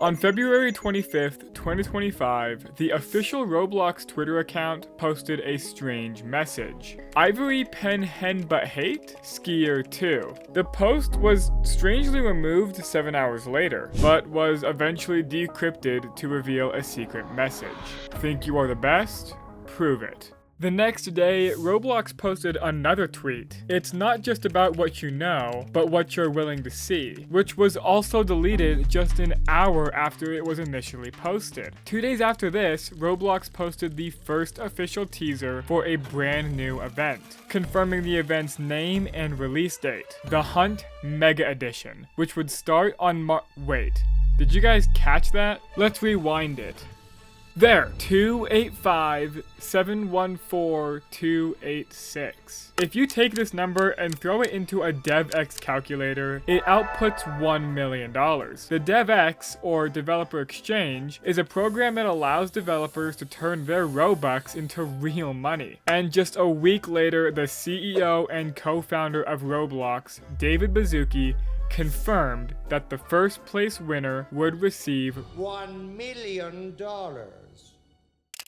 On February 25th, 2025, the official Roblox Twitter account posted a strange message. Ivory pen hen but hate? Skier 2. The post was strangely removed 7 hours later, but was eventually decrypted to reveal a secret message. Think you are the best? Prove it. The next day, Roblox posted another tweet. It's not just about what you know, but what you're willing to see, which was also deleted just an hour after it was initially posted. 2 days after this, Roblox posted the first official teaser for a brand new event, confirming the event's name and release date, the Hunt Mega Edition, which would start on Wait, did you guys catch that? Let's rewind it. There, 285714286. If you take this number and throw it into a DevX calculator, it outputs $1 million. The DevX, or Developer Exchange, is a program that allows developers to turn their Robux into real money. And just a week later, the CEO and co-founder of Roblox, David Baszucki, confirmed that the first place winner would receive $1 million.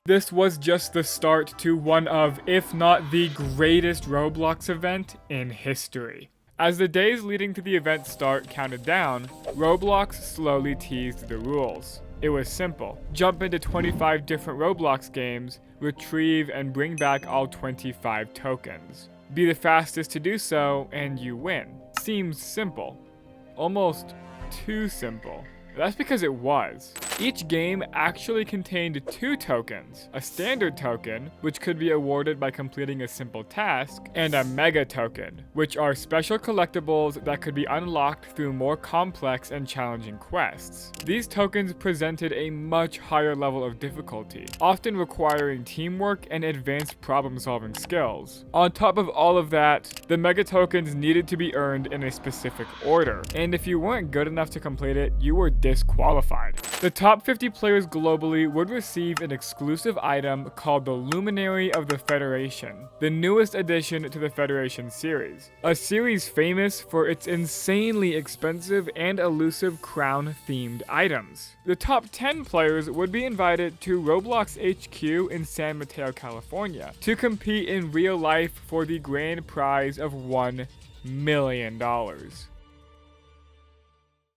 This was just the start to one of, if not the greatest Roblox event in history. As the days leading to the event's start counted down, Roblox slowly teased the rules. It was simple. Jump into 25 different Roblox games, retrieve and bring back all 25 tokens. Be the fastest to do so, and you win. Seems simple. Almost too simple. That's because it was. Each game actually contained 2 tokens, a standard token, which could be awarded by completing a simple task, and a mega token, which are special collectibles that could be unlocked through more complex and challenging quests. These tokens presented a much higher level of difficulty, often requiring teamwork and advanced problem-solving skills. On top of all of that, the mega tokens needed to be earned in a specific order, and if you weren't good enough to complete it, you were disqualified. The top 50 players globally would receive an exclusive item called the Luminary of the Federation, the newest addition to the Federation series, a series famous for its insanely expensive and elusive crown-themed items. The top 10 players would be invited to Roblox HQ in San Mateo, California, to compete in real life for the grand prize of $1 million.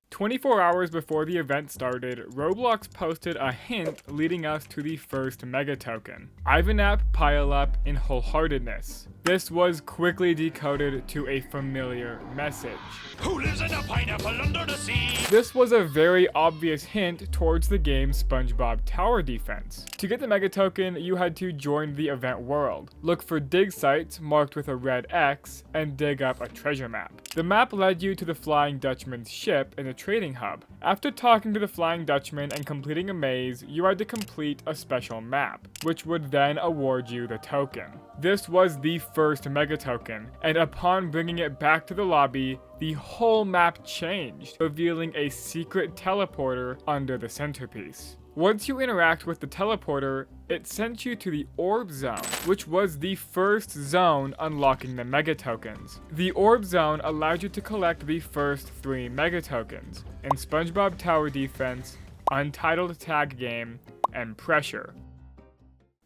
24 hours before the event started, Roblox posted a hint leading us to the first mega token, Ivanap, Pile Up, and Wholeheartedness. This was quickly decoded to a familiar message. Who lives in a pineapple under the sea? This was a very obvious hint towards the game's SpongeBob Tower Defense. To get the mega token, you had to join the event world, look for dig sites marked with a red X, and dig up a treasure map. The map led you to the Flying Dutchman's ship in the trading hub. After talking to the Flying Dutchman and completing a maze, you had to complete a special map, which would then award you the token. This was the first mega token, and upon bringing it back to the lobby, the whole map changed, revealing a secret teleporter under the centerpiece. Once you interact with the teleporter, it sent you to the Orb Zone, which was the first zone unlocking the mega tokens. The Orb Zone allowed you to collect the first 3 mega tokens in SpongeBob Tower Defense, Untitled Tag Game, and Pressure.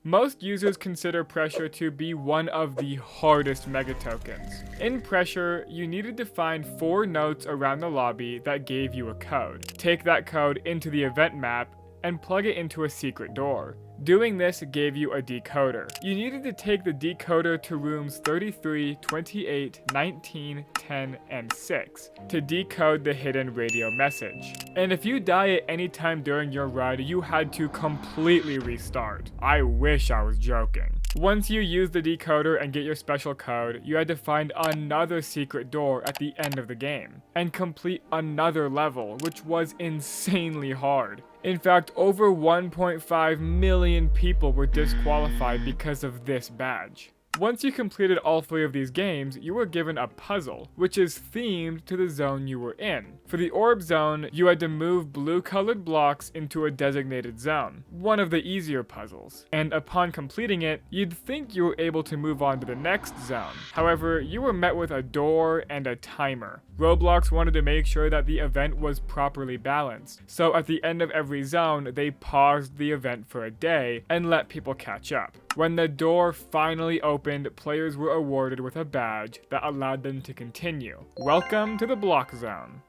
Most users consider Pressure to be one of the hardest mega tokens. In Pressure, you needed to find 4 notes around the lobby that gave you a code. Take that code into the event map and plug it into a secret door. Doing this gave you a decoder. You needed to take the decoder to rooms 33, 28, 19, 10, and 6 to decode the hidden radio message. And if you die at any time during your ride, you had to completely restart. I wish I was joking. Once you use the decoder and get your special code, you had to find another secret door at the end of the game, and complete another level, which was insanely hard. In fact, over 1.5 million people were disqualified because of this badge. Once you completed all 3 of these games, you were given a puzzle, which is themed to the zone you were in. For the orb zone, you had to move blue-colored blocks into a designated zone, one of the easier puzzles. And upon completing it, you'd think you were able to move on to the next zone. However, you were met with a door and a timer. Roblox wanted to make sure that the event was properly balanced, so at the end of every zone, they paused the event for a day and let people catch up. When the door finally opened, players were awarded with a badge that allowed them to continue. Welcome to the Block Zone.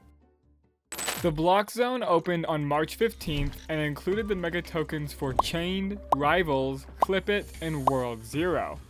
The Block Zone opened on March 15th and included the mega tokens for Chained, Rivals, Clip It, and World Zero.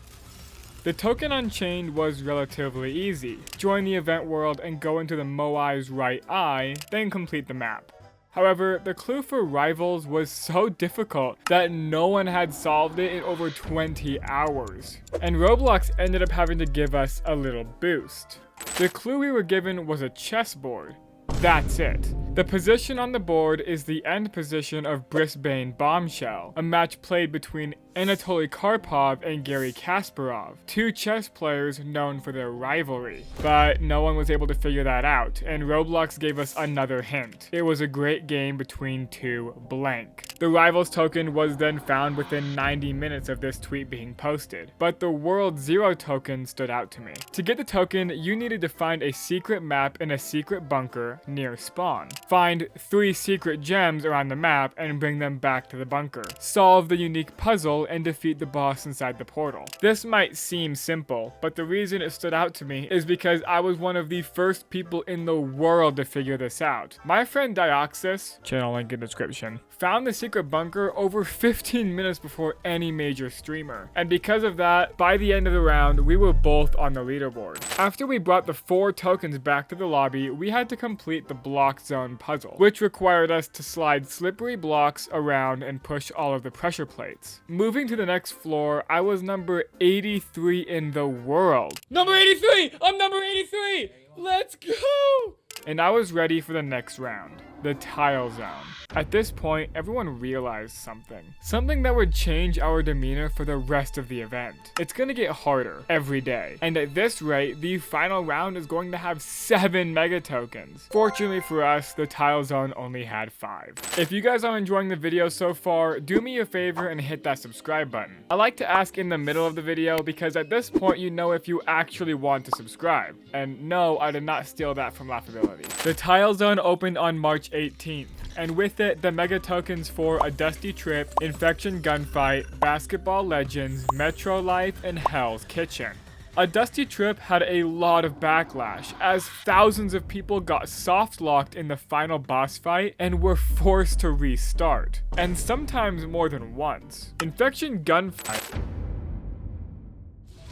The token on Chained was relatively easy. Join the event world and go into the Moai's right eye, then complete the map. However, the clue for Rivals was so difficult that no one had solved it in over 20 hours. And Roblox ended up having to give us a little boost. The clue we were given was a chessboard. That's it. The position on the board is the end position of Brisbane Bombshell, a match played between Anatoly Karpov and Garry Kasparov, 2 chess players known for their rivalry. But no one was able to figure that out, and Roblox gave us another hint. It was a great game between 2 blank. The Rivals token was then found within 90 minutes of this tweet being posted, but the World Zero token stood out to me. To get the token, you needed to find a secret map in a secret bunker near spawn. Find 3 secret gems around the map and bring them back to the bunker. Solve the unique puzzle and defeat the boss inside the portal. This might seem simple, but the reason it stood out to me is because I was one of the first people in the world to figure this out. My friend Dioxys, channel link in description, found the secret bunker over 15 minutes before any major streamer. And because of that, by the end of the round, we were both on the leaderboard. After we brought the 4 tokens back to the lobby, we had to complete the Block Zone puzzle, which required us to slide slippery blocks around and push all of the pressure plates. Moving to the next floor, I was number 83 in the world. Number 83! I'm number 83! Let's go! And I was ready for the next round, the Tile Zone. At this point, everyone realized something that would change our demeanor for the rest of the event. It's gonna get harder every day, and at this rate, the final round is going to have 7 mega tokens. Fortunately for us, the Tile Zone only had 5. If you guys are enjoying the video so far, do me a favor and hit that subscribe button. I like to ask in the middle of the video because at this point you know if you actually want to subscribe. And no, I did not steal that from Laughability. The Tile Zone opened on March 18th. And with it, the mega tokens for A Dusty Trip, Infection Gunfight, Basketball Legends, Metro Life, and Hell's Kitchen. A Dusty Trip had a lot of backlash, as thousands of people got soft-locked in the final boss fight and were forced to restart, and sometimes more than once. Infection Gunfight.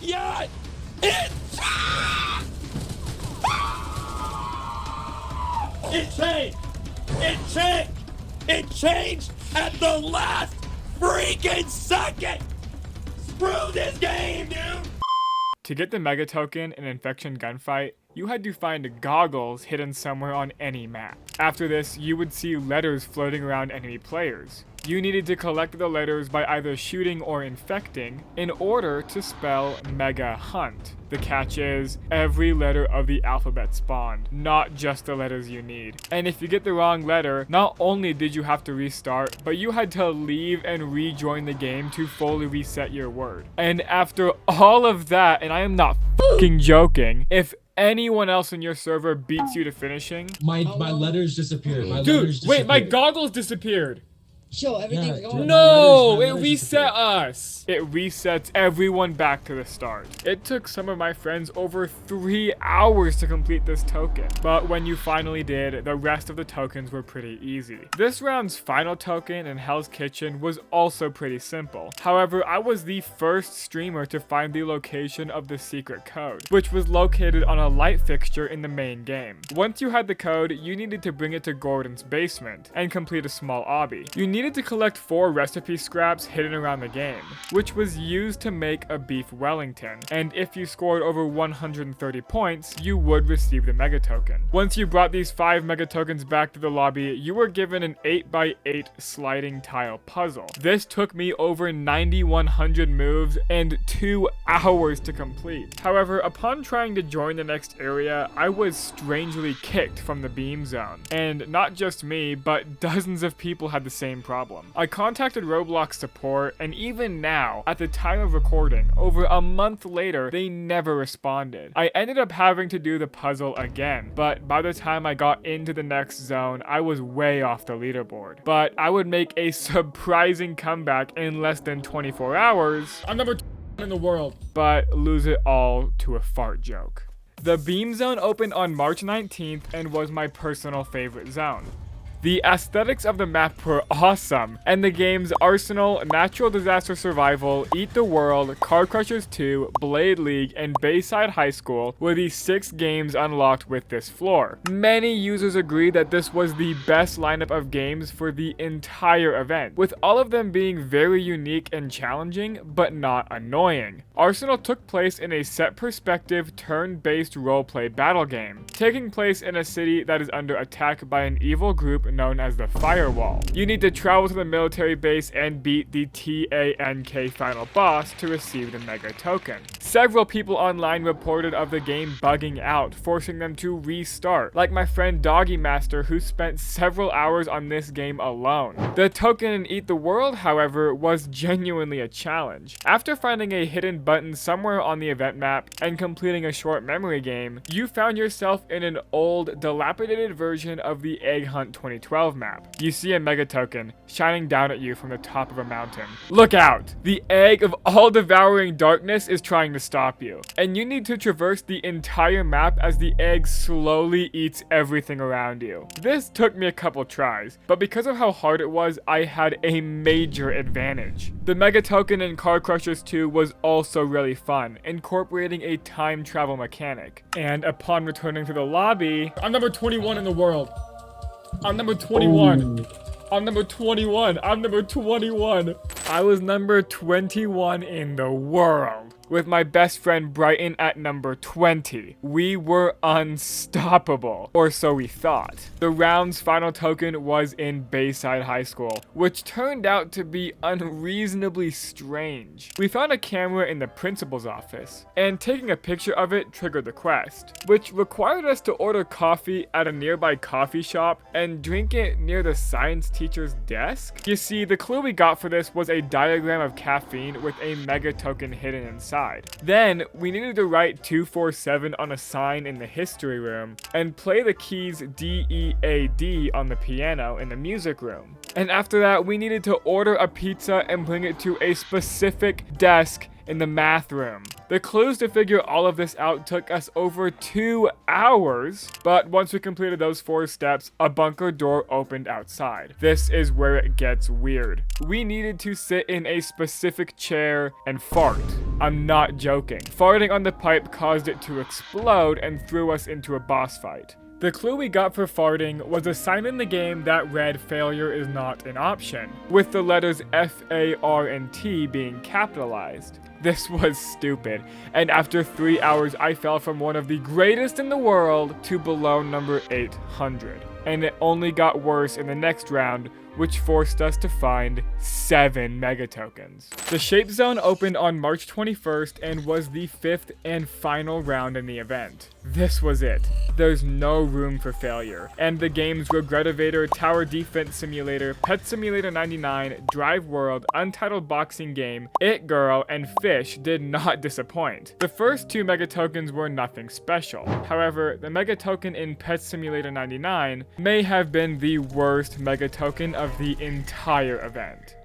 Yeah! It changed at the last freaking second! Screw this game, dude! To get the mega token in Infection Gunfight, you had to find goggles hidden somewhere on any map. After this, you would see letters floating around enemy players. You needed to collect the letters by either shooting or infecting in order to spell Mega Hunt. The catch is, every letter of the alphabet spawned, not just the letters you need. And if you get the wrong letter, not only did you have to restart, but you had to leave and rejoin the game to fully reset your word. And after all of that, and I am not fucking joking, if anyone else in your server beats you to finishing, my letters disappeared. Wait, my goggles disappeared. Sure, everything's going. No, it reset us. It resets everyone back to the start. It took some of my friends over 3 hours to complete this token, but when you finally did, the rest of the tokens were pretty easy. This round's final token in Hell's Kitchen was also pretty simple. However, I was the first streamer to find the location of the secret code, which was located on a light fixture in the main game. Once you had the code, you needed to bring it to Gordon's basement and complete a small obby. You needed needed to collect 4 recipe scraps hidden around the game, which was used to make a beef Wellington, and if you scored over 130 points, you would receive the mega token. Once you brought these 5 mega tokens back to the lobby, you were given an 8x8 sliding tile puzzle. This took me over 9,100 moves and 2 hours to complete. However, upon trying to join the next area, I was strangely kicked from the beam zone. And not just me, but dozens of people had the same problem. I contacted Roblox support, and even now, at the time of recording, over a month later, they never responded. I ended up having to do the puzzle again, but by the time I got into the next zone, I was way off the leaderboard. But I would make a surprising comeback in less than 24 hours. I'm number 2 in the world. But lose it all to a fart joke. The Beam Zone opened on March 19th and was my personal favorite zone. The aesthetics of the map were awesome, and the games Arsenal, Natural Disaster Survival, Eat the World, Car Crushers 2, Blade League, and Bayside High School were the 6 games unlocked with this floor. Many users agree that this was the best lineup of games for the entire event, with all of them being very unique and challenging, but not annoying. Arsenal took place in a set perspective, turn-based roleplay battle game, taking place in a city that is under attack by an evil group known as the Firewall. You need to travel to the military base and beat the TANK final boss to receive the mega token. Several people online reported of the game bugging out, forcing them to restart, like my friend Doggy Master, who spent several hours on this game alone. The token in Eat the World, however, was genuinely a challenge. After finding a hidden button somewhere on the event map and completing a short memory game, you found yourself in an old, dilapidated version of the Egg Hunt 2012 map. You see a mega token shining down at you from the top of a mountain. Look out! The egg of all-devouring darkness is trying to stop you, and you need to traverse the entire map as the egg slowly eats everything around you. This took me a couple tries, but because of how hard it was, I had a major advantage. The mega token in Car Crushers 2 was also really fun, incorporating a time travel mechanic. And upon returning to the lobby, I'm number 21 in the world. I'm number 21. Ooh. I'm number 21. I'm number 21. I was number 21 in the world, with my best friend Brighton at number 20. We were unstoppable, or so we thought. The round's final token was in Bayside High School, which turned out to be unreasonably strange. We found a camera in the principal's office, and taking a picture of it triggered the quest, which required us to order coffee at a nearby coffee shop and drink it near the science teacher's desk. You see, the clue we got for this was a diagram of caffeine with a mega token hidden inside. Then, we needed to write 247 on a sign in the history room and play the keys D-E-A-D on the piano in the music room. And after that, we needed to order a pizza and bring it to a specific desk in the math room. The clues to figure all of this out took us over 2 hours, but once we completed those 4 steps, a bunker door opened outside. This is where it gets weird. We needed to sit in a specific chair and fart. I'm not joking. Farting on the pipe caused it to explode and threw us into a boss fight. The clue we got for farting was a sign in the game that read failure is not an option, with the letters F, A, R, and T being capitalized. This was stupid, and after 3 hours I fell from one of the greatest in the world to below number 800. And it only got worse in the next round, which forced us to find 7 mega tokens. The Shape Zone opened on March 21st and was the 5th and final round in the event. This was it. There's no room for failure. And the games Regretivator, Tower Defense Simulator, Pet Simulator 99, Drive World, Untitled Boxing Game, It Girl, and Fish did not disappoint. The first 2 mega tokens were nothing special. However, the mega token in Pet Simulator 99 may have been the worst mega token of the entire event.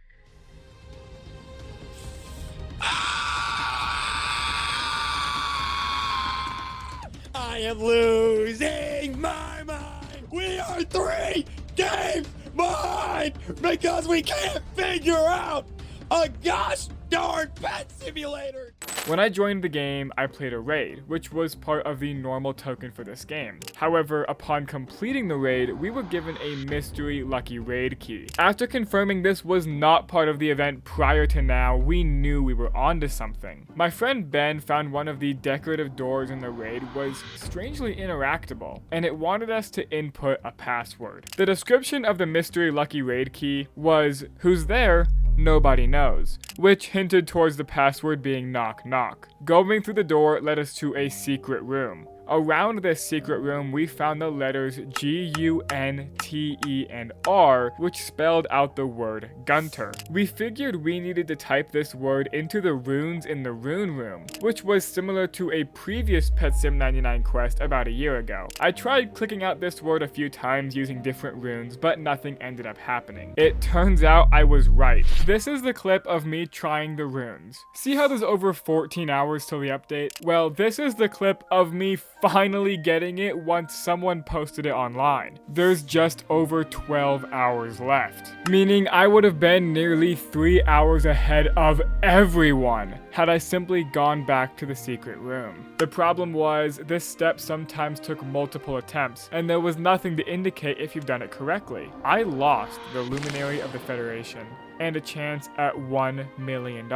I am losing my mind. We are 3 games behind because we can't figure out a gosh darn pet simulator. When I joined the game, I played a raid, which was part of the normal token for this game. However, upon completing the raid, we were given a mystery lucky raid key. After confirming this was not part of the event prior to now, we knew we were onto something. My friend Ben found one of the decorative doors in the raid was strangely interactable, and it wanted us to input a password. The description of the mystery lucky raid key was, "Who's there? Nobody knows," which hinted towards the password being knock knock. Going through the door led us to a secret room. Around this secret room, we found the letters G, U, N, T, E, and R, which spelled out the word Gunter. We figured we needed to type this word into the runes in the rune room, which was similar to a previous Pet Sim 99 quest about a year ago. I tried clicking out this word a few times using different runes, but nothing ended up happening. It turns out I was right. This is the clip of me trying the runes. See how there's over 14 hours till the update? Well, this is the clip of me finally getting it once someone posted it online. There's just over 12 hours left, meaning I would have been nearly 3 hours ahead of everyone had I simply gone back to the secret room. The problem was, this step sometimes took multiple attempts, and there was nothing to indicate if you've done it correctly. I lost the Luminary of the Federation and a chance at $1 million,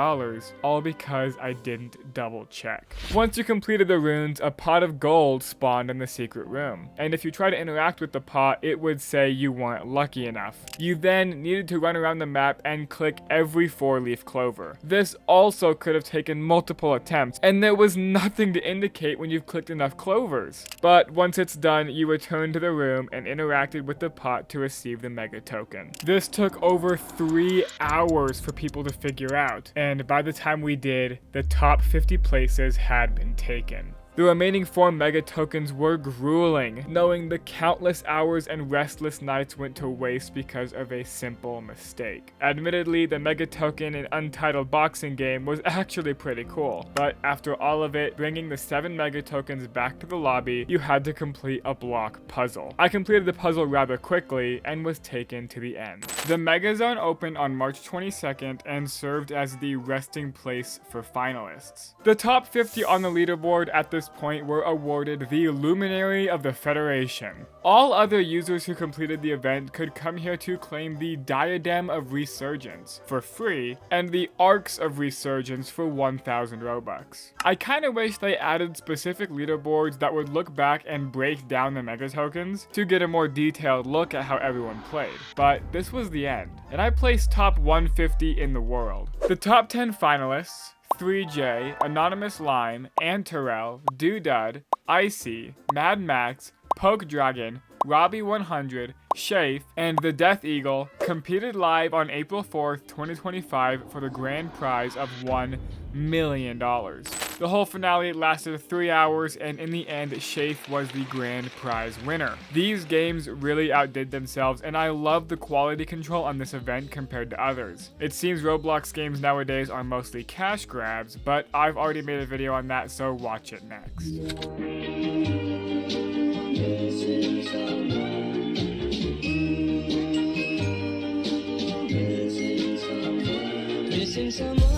all because I didn't double check. Once you completed the runes, a pot of gold spawned in the secret room, and if you try to interact with the pot, it would say you weren't lucky enough. You then needed to run around the map and click every 4-leaf clover. This also could have taken multiple attempts, and there was nothing to indicate when you've clicked enough clovers. But once it's done, you return to the room and interacted with the pot to receive the mega token. This took over 3 hours for people to figure out, and by the time we did, the top 50 places had been taken. The remaining 4 mega tokens were grueling, knowing the countless hours and restless nights went to waste because of a simple mistake. Admittedly, the mega token in Untitled Boxing Game was actually pretty cool, but after all of it, bringing the 7 mega tokens back to the lobby, you had to complete a block puzzle. I completed the puzzle rather quickly and was taken to the end. The Mega Zone opened on March 22nd and served as the resting place for finalists. The top 50 on the leaderboard at this point were awarded the Luminary of the Federation. All other users who completed the event could come here to claim the Diadem of Resurgence for free and the Arcs of Resurgence for 1,000 Robux. I kinda wish they added specific leaderboards that would look back and break down the mega tokens to get a more detailed look at how everyone played, but this was the end, and I placed top 150 in the world. The top 10 finalists, 3J, Anonymous Lime, Antarel, Doodud, Icy, Mad Max, Poke Dragon, Robbie 100, Shafe, and the Death Eagle competed live on April 4th, 2025 for the grand prize of $1 million. The whole finale lasted 3 hours, and in the end, Shafe was the grand prize winner. These games really outdid themselves, and I love the quality control on this event compared to others. It seems Roblox games nowadays are mostly cash grabs, but I've already made a video on that, so watch it next. Missing someone.